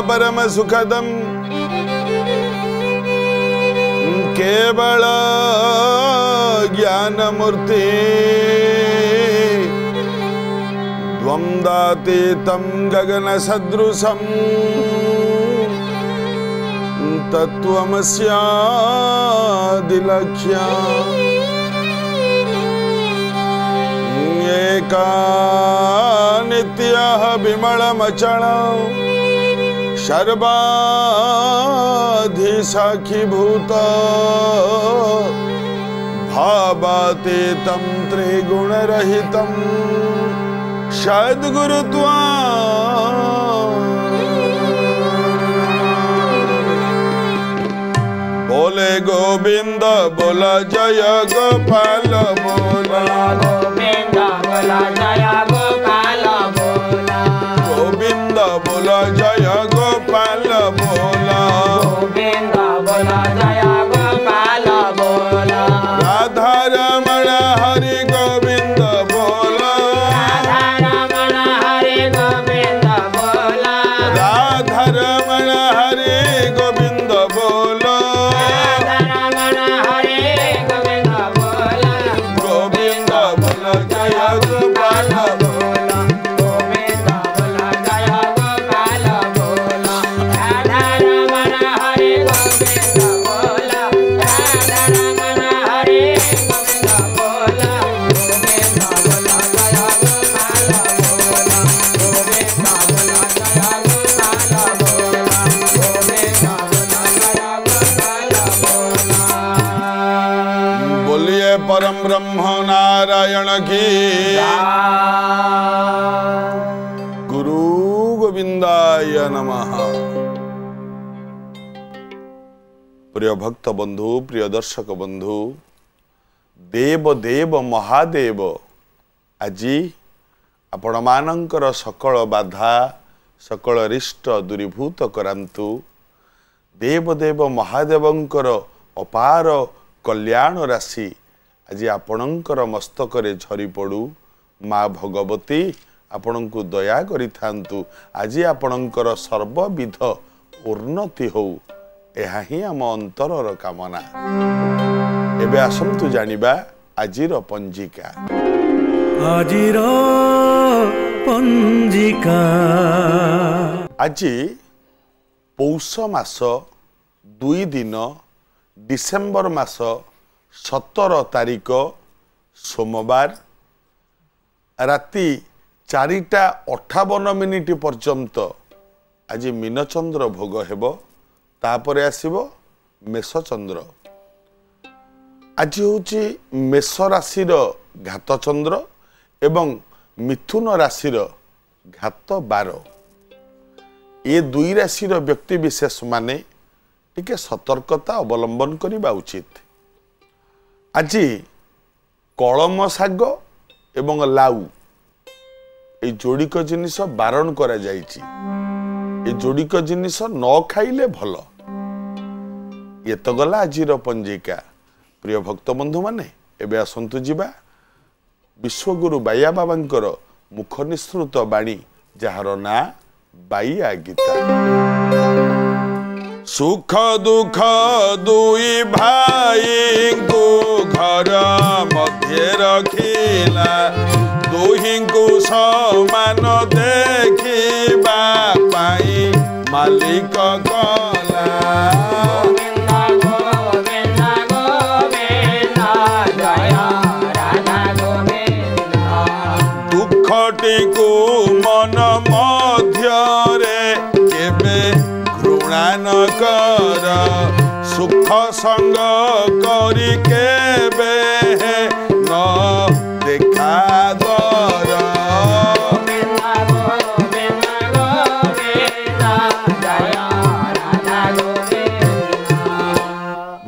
परम सुखदम केवल ज्ञान मूर्ति द्वंद्वातीतं गगन सदृशं तत्त्वमस्यादिलक्ष्यम् एका नित्यः विमलमचलं सर्वाधिसाक्षीभूत भावातीतं त्रिगुणरहितं सद्गुरुत्वम् बोले गोविंद बोला जय गोपाल बोला गोविंद बोला जय गोपाल बोला गोविंद बोला जय गोपाल बोला गोविंद बोला जय गोपाल बोला राधा रमण हरि गोविंद बोला राधा रमण हरि गोविंद बोला राधा रमण हरि गोविंद बोला गोविंद बोला जय गोपाल बोला गोविंद बोला जय गोपाल बोला राधा रमण हरि गोविंद बोला राधा रमण हरि गोविंद बोला गोविंद बोला जय गोपाल बोला गोविंद बोला जय गोपाल बोला गोविंद बोला जय गोपाल बोला बोलिए परम ब्रह्म नारायण की गुरु गोविंदाय नमः। प्रिय भक्त बंधु प्रिय दर्शक बंधु देव देव महादेव आजी आपण मानकर सकल बाधा सकल रिष्ट दूरीभूत करांतु देव देव महादेवंकर अपार कल्याण राशि आज आपणकर मस्तकरे झरी पड़ू माँ भगवती आपण को दया करि थांतु आज आपणकर सर्वविध उन्नति हो यह ही आम अंतरर कामना। एबे आसंतु जानिबा आजिर पंजिका आजिर पंजिका आज पौष मास 2 दिन डिसेम्बर मास 17 तारिख सोमवार राति 4:58 पर्यंत आज मीनचंद्र भोग हेब तापर आसिबो मेषचंद्र। आज होची मेष राशिर घात चंद्र एवं मिथुन राशिर घात 12 ये दुई राशिर व्यक्ति विशेष माने टिके सतर्कता अवलंबन करने उचित। आज कलम शाग एवं लाउ ये जोड़िक जिनिस बारण करा जायछि। ये जोड़िक जिनिस न खाइले भल। ये तो गला आजिर पंजिका। प्रिय भक्त बंधु माने एबे आसंतु जिबा विश्वगुरु बाया बाबांकर मुख निसृत बाणी जार ना बाइया गीता। सुख दुख दुई भाई को घर मध्य रखिला दुही को समान देखिबा पाई मालिक कला गोविंद गोविंद गोविंद जय राधा गोविंद दुखटी को मन मध्यरे केबे घृणा न कर सुख संग करी केबे न देखा दर गोविंद गोविंद गोविंद जय राधा गोविंद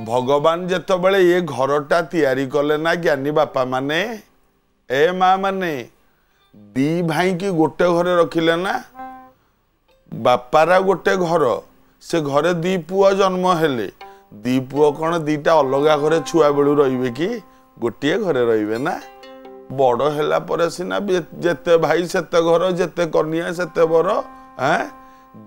भगवान जेतबेले ये घरटा तैयारी कले ना ज्ञानी बापा माने ए माँ माने दी भाई की गोटे घरे रखिले ना बापारा गोटे घर से घरे दी पुआ जन्म हेले दी पुआ कौन दीटा अलग घरे छुआ बेलू रहिबे कि गोटे घरे रहिबे ना बड़ हैला परे सिना जेते भाई सेते घर जेते कन्या सेते बर हैं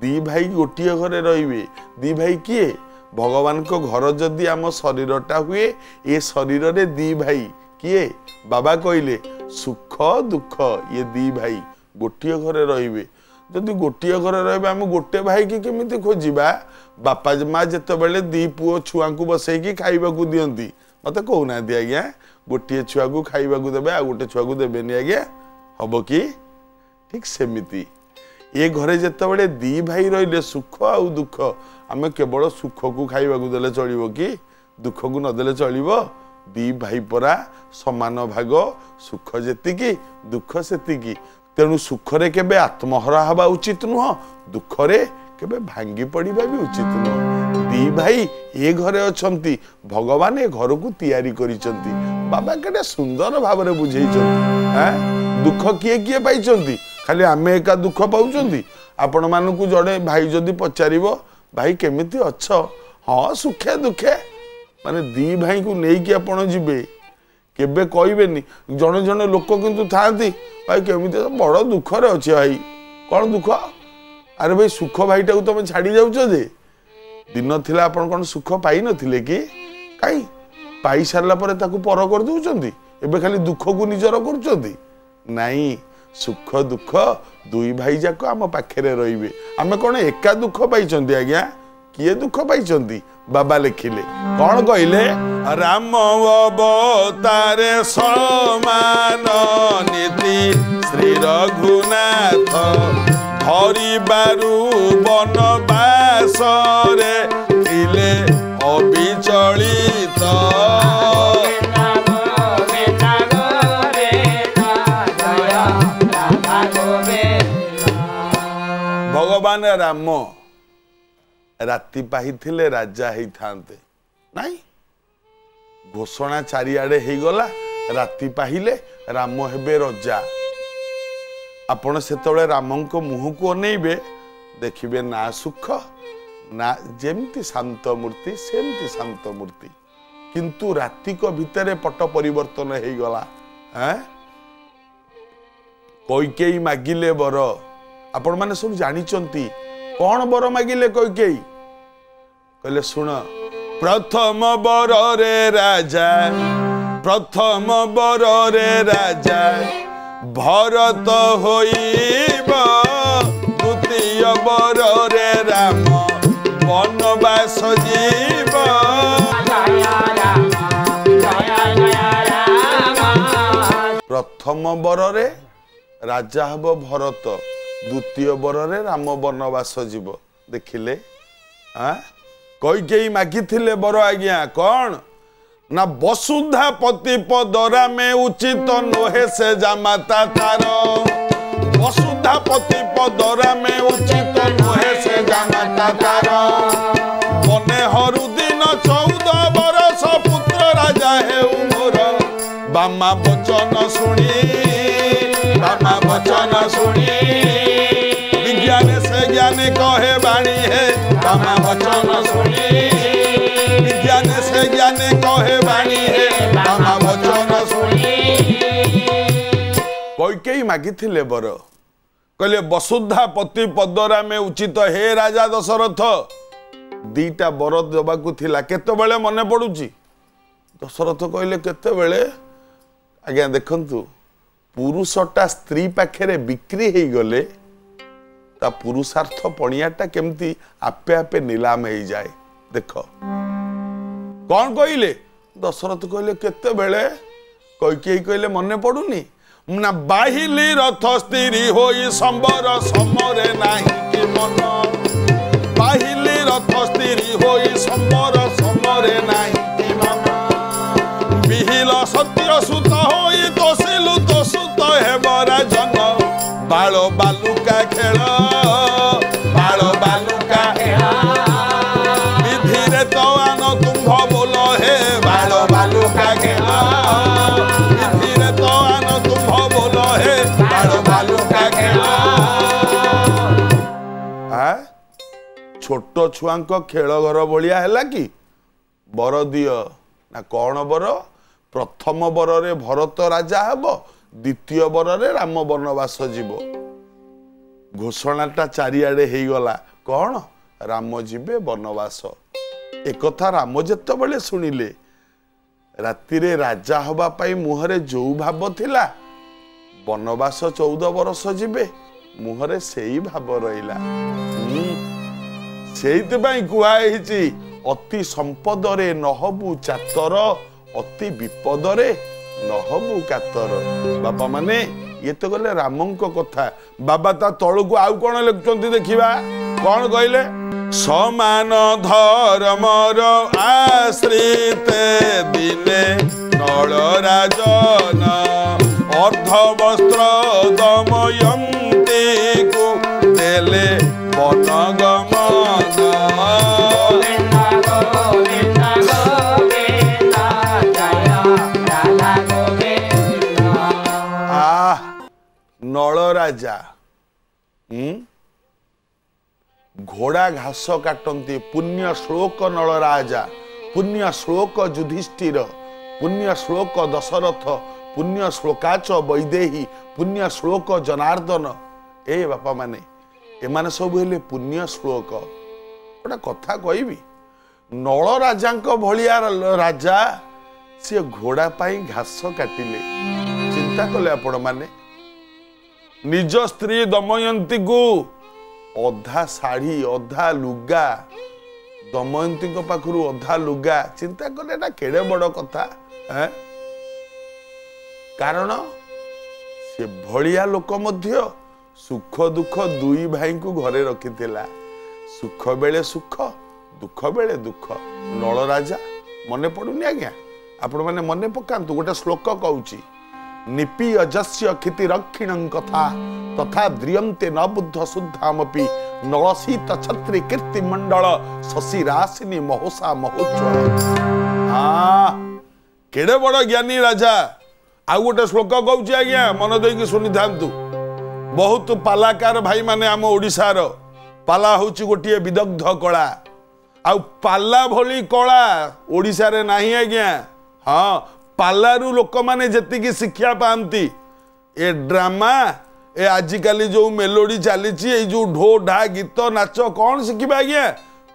दी भाई गोटे घरे रहिबे दी भाई किए भगवान को घर जदि आम शरीरटा हुए ये शरीर रे दी भाई किए बाबा कहले सुख दुख ये दी भाई गोटे घरे रहिबे जदि गोटे घरे रहिबे आम गोटे भाई की केमिति खोजिबा बापा माँ जिते बेले दी पुओ छुआ को बसैकी खाइबा को दियंती मत कहना आज्ञा गोटे छुआ को खाइबा को देबे आ गोटे छुआ को देबेनी आज्ञा हम कि ठीक सेमिति ये घरे जिते बड़े दी भाई रहिले सुख आ दुख आम केवल सुख को खाइबा को देले चलिबो कि दुख को नदेले चलिबो दी भाई परा समान भाग सुख जेतिकी दुख सेतिकी तेणु सुखरे केबे आत्महरा हवा उचित नुह दुखरे केबे भांगी पड़िबा भी उचित नुह दी भाई ये घरे अछंती भगवान ए घर को तैयारी करिसंती बाबा केडे सुंदर भाव रे बुझेइचंती हैं दुख किए किए पाइचंती खाली आमे एका दुख पाउचंती आपण मानकु जड़े भाई जदि पचारिबो भाई केमिति अछ हाँ सुखे दुखे माने दी भाई को नहीं कि आपण जिबे केबे कहबेनी जने जने लोक किंतु थांती भाई केमिति बड़ दुख रे अछि भाई कौन दुख अरे भाई सुख भाईटा को तुम छाड़ी जाउछ जे दिन थिला आपण कोन सुख पाई नथिले कि काई पाई सारला परे ताकू पर कर दउचंती एबे खाली दुख को निजर करचंती नाही सुख दुख दुई भाई जाक आम पाखे रहिबे आमे कोन एका दुख पाइचंती आज्ञा किए दुख पाइचंती बाबा लिखिले कौन कहले राम अवतारे समान नीति श्री रघुनाथ हरि बारु बनवास रे थिले अविचलित भगवान राम राति पाहिथिले राजा ही थांते नाई घोषणा चारिआडे ही गला राति पाहिले राम हेबे राजा आपण सेतबेले रामंको मुह को अनेइबे देखिबे ना सुख ना जेमती शांत मूर्ति सेमती शांत मूर्ति किंतु राति को भितरे पट परिवर्तन हो गला हैं कैकेयी मागिले बर आपण माने सब जानिचंती कौन बर मागिले कैकेयी कहले सुन प्रथम बर रे राजा प्रथम बर रे राजा भरत होइब द्वितीय बर रे राम वनवास जीव प्रथम बर रे राजा हब भरत द्वितीय बर रे राम वनवास जीव देखिले कैकेयी मागिथिले बर आज्ञा कौन ना वसुधा पति पदरा में उचित नोहे से जामाता तार वसुधा पति पदरा में उचित नोहे से जामाता तार बने हरु दिन 14 बरस पुत्र राजा है मोर बामा वचन सुनी विज्ञान से ज्ञान कहे बाणी है बामा वचन सुनी विज्ञान से ज्ञान कहे बाणी है बामा वचन सुनी कैकेयी मागिथिले बर कहले वसुधा पति पदरा में उचित हे राजा दशरथ दीटा बर देबाकू थिला केतेबेले मने पडुची दशरथ कहले केतेबेले आज्ञा देखंतु पुरुषटा स्त्री पाखे बिक्री हो गले ता पुरुषार्थ पणियाटा केमती आपे आपे नीलाम हो जाए देख कौन कहले दशरथ कहले केते बेले कैकेयी कहले मने पड़ुनी ना बाहिली रथ स्त्री होई संबर समरे नाही कि मन बाहिली रथ स्त्री होई संबर समरे नाही कि मन बिहिल सत्य सुत होई तोसिलु तो सुत हेबरा जन बालो बालुका खेल बालो बालुका विधि रे तो आन तुम्भ बोल हे बालो बालुका खेल विधि रे तो आन तुम्भ बोल हे बालो बालुका खेल छोट छुआंक खेल घर भलिया हैला कि बर दियो ना कौन बर प्रथम बर रे भरत राजा हब द्वितीय बर रे राम वनवास जीव घोषणाटा चारिआडे ହେଇଗଲା कौन राम जीवे वनवास एकथा राम जेतबेले सुनिले रातिरे राजा हवा पाई मुहरे जो भाव थिला वनवास 14 वर्ष जीवे मुहरे सेई भाव रहिला सेइतबाई कुआइछि अति संपदरे नहबु चातर अति विपदरे नहबु कातर बापा माने ये तो गले रामंक कथा बाबा ता तळुको आउ कोन लिखुचंती देखिबा कोन कहले समान धर्मर आश्रित दिने नळ राजन अर्ध वस्त्र दमयन्ती को देले वनगमन गोविंद गोविंद गोविंद जय राधा गोविंद नळ राजा घोड़ा घास काटती पुण्य श्लोक नल राजा पुण्य श्लोक युधिष्ठिर पुण्य श्लोक दशरथ पुण्य श्लोकाच वैदेही पुण्य श्लोक जनार्दन ए बापा माने एमाने सब हेले पुण्य श्लोक गोटे कथा कहबी नल राजा भलिया राजा सी घोड़ा पाई घास काटिले चिंता कले आपण माने निज स्त्री दमयंती को अधा शाढ़ी अधा लुगा दमयंती पाखरु अधा लुगा चिंता कले ना केड़े बड़ कथा है कारण से भलिया लोक मध्य सुख दुख दुई भाई को घरे रखिथिला सुख बेले सुख दुख बेले दुख नल राजा मने पड़ुनी आज्ञा आपण माने मने पकांतु गोटे श्लोक कहूची निपी अजस्य क्षिति रक्षिणं कथा तथा द्रियंते न बुद्ध शुद्धामपि नलसीत छत्री कीर्ति मंडल शशि राशिनी महोषा महोज्वल केड़े बड़ ज्ञानी राजा आउ गोटे श्लोक कहूची आज्ञा मन देकी सुनी थांतु बहुत पालाकार भाई माने आम ओडिशार पाला होची गोटे विदग्ध कला आउ पाला भली कला ओडिशा रे नाही आज्ञा हाँ पालारू लोक माने जतिकी शिक्षा पाती ए ड्रामा ए आजिकाली जो मेलोडी चली जो ढो ढा गीत नाच कौन शिखा आज्ञा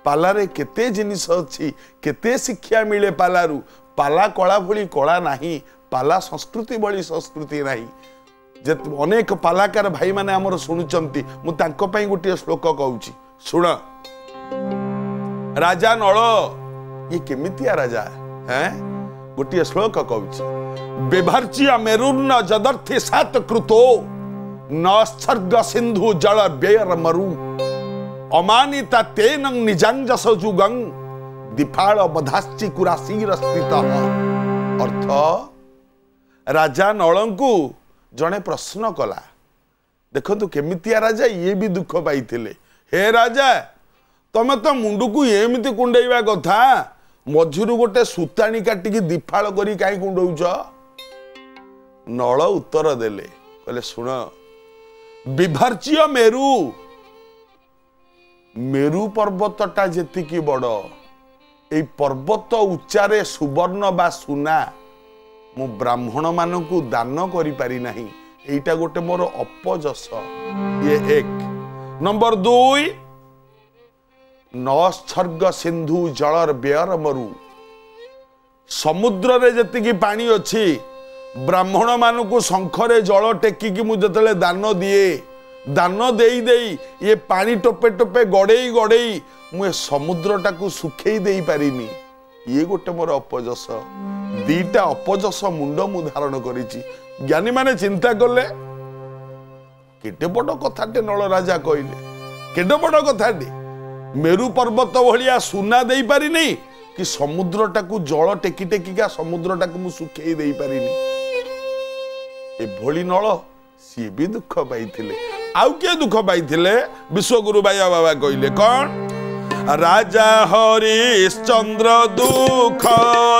पालारे केते जिनिस अच्छी केते शिक्षा मिले पालारू पाला कला भली कला नहीं पाला संस्कृति भली संस्कृति नहीं अनेक पालाकार भाई माने आमर शुणुचंती मु तांको पई गोटे श्लोक कहूची सुण राजा नल ये केमितिया राजा हैं गोटे श्लोक कहूची बिभर्च्य मेरुर्न जदर्थि सात कृतो नस्सर्ग सिंधु जल व्ययर मरु अमानिता तेन निजांजस जुगं दिफाळ बधाश्चि कुरासीर स्थित अर्थ राजा नलंकु जने प्रश्न कला देखो केमितिया राजा ये भी दुख पाई हे राजा तमे तो मुंडू को एमती कुंडेवा कथा मझिरु गोटे सूताणी काटिकी दिफाळ करी काई कुंडौछ नल उत्तर देले कहले सुन बिभर्च्य मेरु मेरु पर्वतटा जेतिकी बड़ ए पर्वत उच्चारे सुवर्ण बा सुना मु ब्राह्मण मानकु दान करि पारि नाही एटा गोटे मोर अपजस ये एक नंबर 2 नस्सर्ग सिंधु जलर बेयर मरु समुद्र रे जतिकी पानी अछि ब्राह्मण मानकु शंखरे जल टेकिकी मु जतले दान दिए दान देई देई ये पानी टोपे टोपे गड़ेई गड़ेई मु समुद्रटा को सुखेई देई पारिनी ये गोटे मोर अपजस दीटा अपजस मुंड मु धारण करिछि ज्ञानी माने चिंता करले केटे बड़ कथाटे नल राजा कहले केटे बड़ कथाटे मेरु पर्वत भलिया सुना देई पारिनी कि समुद्रटा को जल टेकी टेकिका समुद्रटा को मु सुखेई देई पारिनी ए भोली नल सी भी दुख पाइथिले आउ के दुख पाइथिले विश्वगुरु बाया बाबा कहले कौन राजा हरिश्चंद्र दुख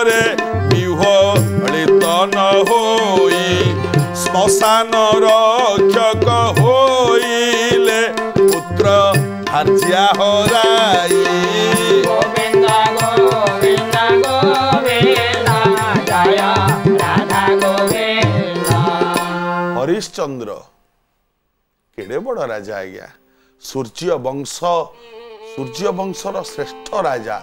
रे विह्वलित न होई श्मशान रक्षक होइले पुत्र हर्या हराई गोविंद गोविंद गोविंद जय राधा गोविंद हरिश्चंद्र केड़े बड़ राजा आज्ञा सूर्य वंशर श्रेष्ठ राजा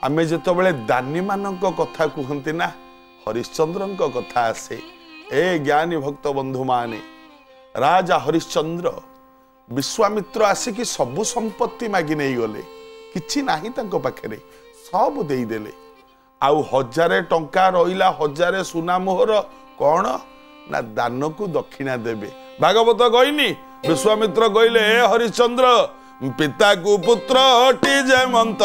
आमे जेतबेले दानी मानक कथा कहती ना हरिश्चंद्र कथा आसे ए ज्ञानी भक्त बंधु माने राजा हरिश्चंद्र विश्वामित्र आसिकी सबु संपत्ति मागी नहीं गले किछि नाही तांको पाखरे सब देई देले आउ 1000 टंका रहिला 1000 सुना मोहर कौन ना दान को दक्षिणा देबे भागवत कहनी विश्वामित्र कहले हे हरिश्चंद्र पिता को पुत्र हटी जे मंत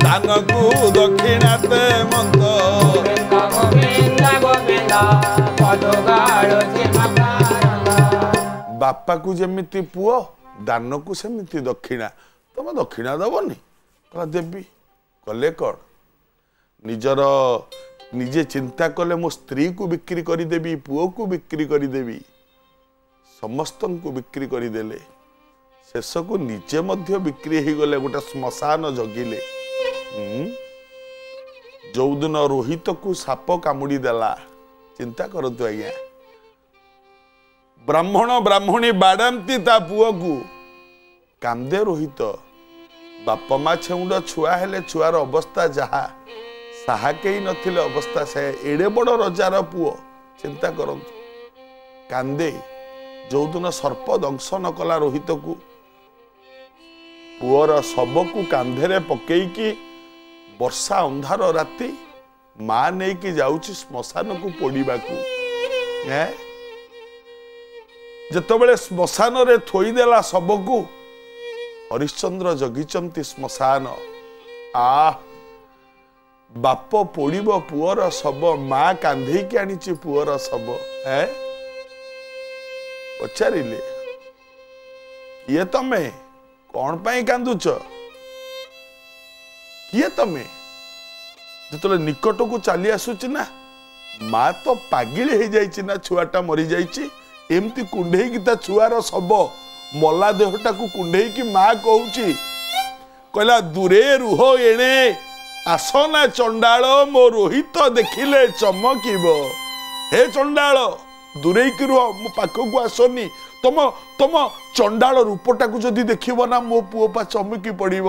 दान को दक्षिणा ते मंत बापा को जेमिति पुओ दान को सेमिति दक्षिणा तुम दक्षिणा दबनी कहला देवी कले कौन निजर निजे चिंता कले मो स्त्री को बिक्री करी देवी पुओ को बिक्री करी देवी समस्त को बिक्री करी देले शेष को निजे मध्य बिक्री हो गले गोटे श्मशान जगिले जो दिन रोहित को साप कामुड़ी देला चिंता करतु आज्ञा ब्राह्मण ब्राह्मणी बाड़ाती ता पुओ को कांदे रोहित बापा माँ छेउंड छुआ हेले छुआर अवस्था जहा साहा कई नथिले अवस्था से एड़े बड़ रजार पुओ चिंता करतु कांदे जो दिन सर्प दंशन कला रोहित को पुअर शव को कांधे पकईकी वर्षा अंधार राति माँ नहीं कि जाउची श्मशान को पोड़ीबा को जेतबेले श्मशान रे थोईदेला शव को हरिश्चंद्र जगिचंती श्मशान आ बाप पोड़ीब पुअर शव माँ कांधेकी आनीची पुअर शव पचारिले किए तमे कौन पाई कांदुच किए तमे जो निकट को चली आसुची ना माँ तो पागिली हो जाइची ना छुआटा मरी जाइची एमती कुंडे की ता छुआर शव मला देहटा को कुंडे की माँ कहूची कहला दूरे रुह एणे आसना चंडाल मो रोहित देखिले चमकीब हे चंडाल दूरे की रुह मो पाख को आसनी तम तम चंडाल रूपटा को जदि देखिब ना मो पुओ पा चमकी पड़िब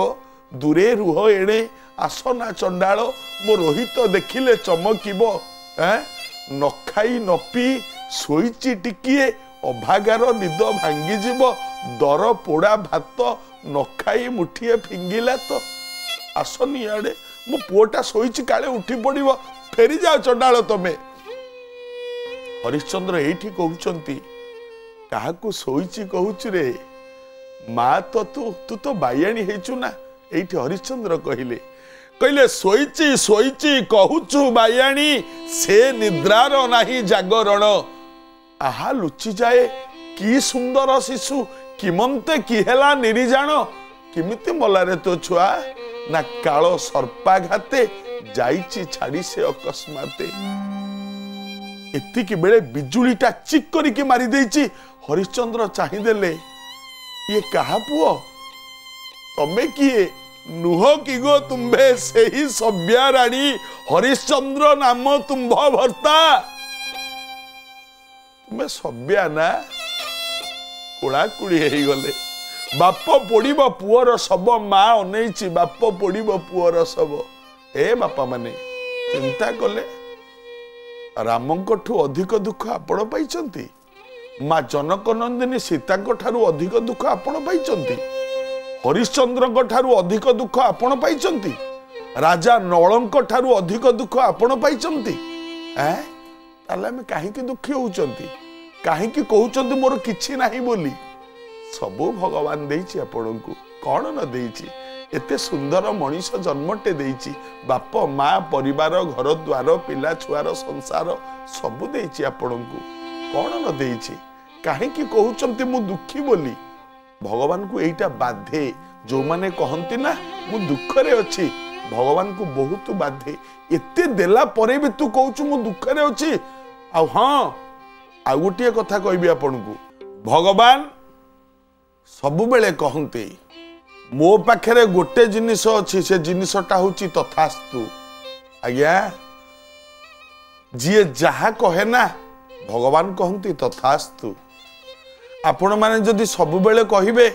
दूरे रुह एणे आसना चंडाल मो रोहित देखिले चमकीब न खाई न पी शोईची टिकिए अभागार निद भांगी जीव दर पोड़ा भात न खाई मुठिए फिंगिला तो आसनी आड़े मो पुओटा शोईची काले उठी पड़िब फेरी जाओ चंडाल तमे हरिश्चंद्र एठी कहउचंती काहाकू शोईची कहूचु रे माँ तो तू तो बायाणी हेचु ना एठी हरिश्चंद्र कहले कहले शोईची शोईची कहूचु बायाणी से निद्रार नाही जागरण आहा लुचि जाए की सुंदर शिशु किमंते की हेला निरिजाण किमिति मलारे तो छुआ ना कालो सर्पाघाते जाइची छाड़ी से अकस्माते एतिकी बेले बिजुलीटा चिक करिके मारी देइची हरिश्चंद्र चाहिदेले ये कहा पुओ तमे किए नुह कि गो तुम्भे सेही सभ्या राणी हरिश्चंद्र नाम तुम्भ भर्ता तुम्हें सभ्या ना कुड़ाकुड़ी हो गले बाप पोड़ब पुअर शव माँ अनैची बाप पोड़ब पुअर शव ए बापा माने चिंता कले रामंकठू अधिक दुख आपण पाइचंती माँ जनक नंदिनी सीता ठारू अधिक दुख आपण पाइचंती हरिश्चंद्र ठारू अधिक दुख आपण पाइचंती राजा नलंक ठारू अधिक दुख आपण पाइचंती ताले आमे काहेकि दुखी होउचंती काहेकि कहउचंती मोर किछि नाही बोली सबु भगवान देइछि आपनकु कोन न देइछि एते सुंदर मनीष जन्मटे देइछि बाप माँ परिवार घर द्वार पिला छुआर संसार सबु देइछि आपनकु कोन न देइछि काहेकि कहउचंती मु दुखी बोली भगवान को एइटा बाधे जो माने कहंती ना मु दुख रे अछि भगवान को बहुत बाधे एते देला परे भी तू कहउछु मु दुख रे अछि आ हां आ गोटे कथा कहबी आपनकु भगवान सबु बेले कहंती मो पाखरे गोटे जिनिस अछि से जिनिसटा होछि तथास्तु आज्ञा जी जहा कहे ना भगवान कहंती तथास्तु आपण माने जदि सबु बेले कहिबे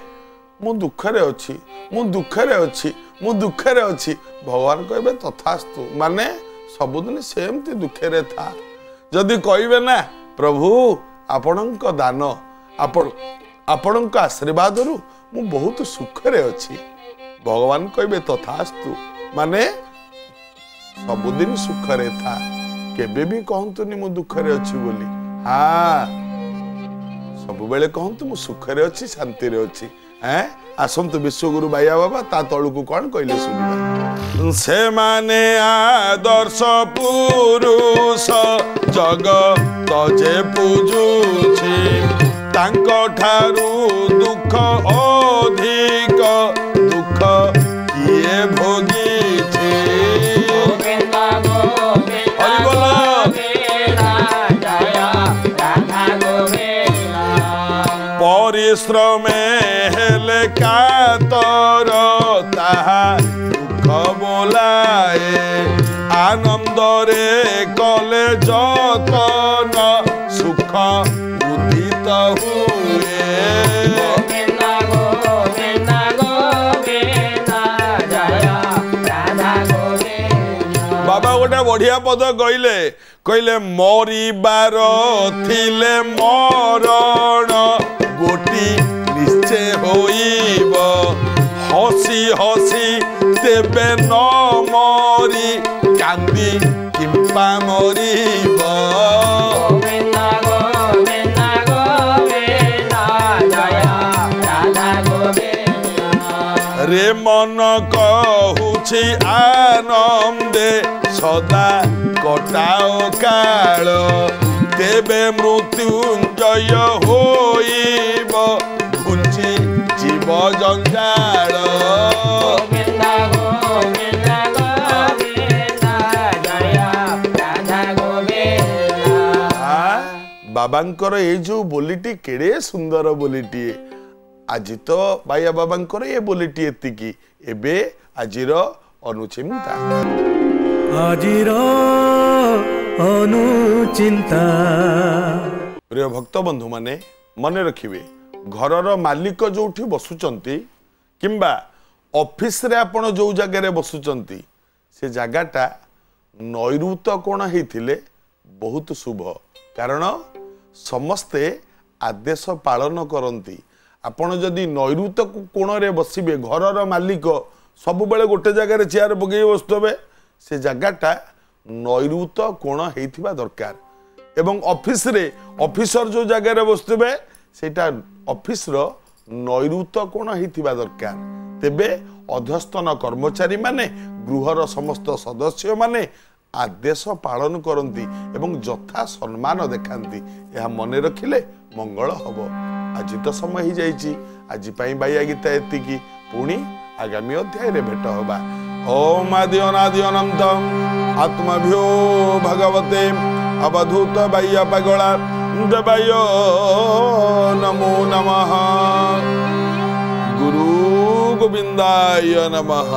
मु दुखरे अछि मु दुखरे अछि मु दुखरे अछि भगवान कहबे तथास्तु माने सबुदिन सेमती दुखरे था। जदि कहिबे ना प्रभु आपणक दान आपणक आशीर्वाद रु मु बहुत सुखरे अछि भगवान कहबे तथास्तु माने सबुदिन सुखरे था केबे भी कहंतुनी मु दुखरे अछि बोली। हाँ सब बेले कहंतु मु सुखरे अछि शांति रे अछि। हैं आसंतु विश्वगुरु बाया बाबा ता तळुकु कोन कहले सुनिबा। से माने आदर्श पुरुष जगत जे पूजुछि तांको ठारू दुख अधिक दुख किए भोगीछि। गोविंद गोविंद हरि बोला परिश्रमे हेले कातर ताहा दुख बोलाए आनंदरे कले जतन सुख उदित हुए। गोविंद गोविंद गोविंद जय राधा गोविंद। बाबा गोटे बढ़िया पद कहले कहले मरिबार थिले मरण गोटी निश्चय होइब हसी हसी तेबे न मरी कांदी किंपा मरिब। गोविंद गोविंद गोविंद जय राधा गोविंद। रे मन कहुछि आनंदे सदा कटाओ काल तेबे मृत्युंजय होइब घुंची जीव जंजाल। गोविंद गोविंद गोविंद जय राधा गोविंद। बाबांकर ये जो बोलीटी केड़े सुंदर बोलीटी आज तो बाया बाबांकर ये बोलीटी एतिकी एबे आजिर अनुचिंता आजिर अनुचिंता। प्रिय भक्त बंधु माने मने रखिबे घरर मालिक जोठी बसुचंती किंबा ऑफिस रे आपण जो जगह रे बसुचंती से जगाटा नैऋत कोण हेथिले बहुत शुभ कारण समस्ते आदेश पालन करती। आपण जदि नैऋत कोण रे बसिबे घरर मालिक सब बेले गोटे जगह चेयर पकई बसुवे से जगाटा नैऋत कोण हेथिबा दरकार एवं ऑफिस रे ऑफिसर जो जगह रे बसुवे सेटा ऑफिस रो नैऋत कोण हेथिबा दरकार। तेबे अध्यस्तन कर्मचारी माने गृहर समस्त सदस्य माने आदेश पालन करती एवं यथा सम्मान देखाती यह मन रखिले मंगल हब। आज तो समय ही जाइए आज बाया गीता एतिकी पुणी आगामी अध्याय रे भेट होबा। ओम आदि अनादि अनंतम आत्मभ्यो भगवते अवधूत बाह्य पगला देवायो नमो नमः गुरु गोविंदाय नमः।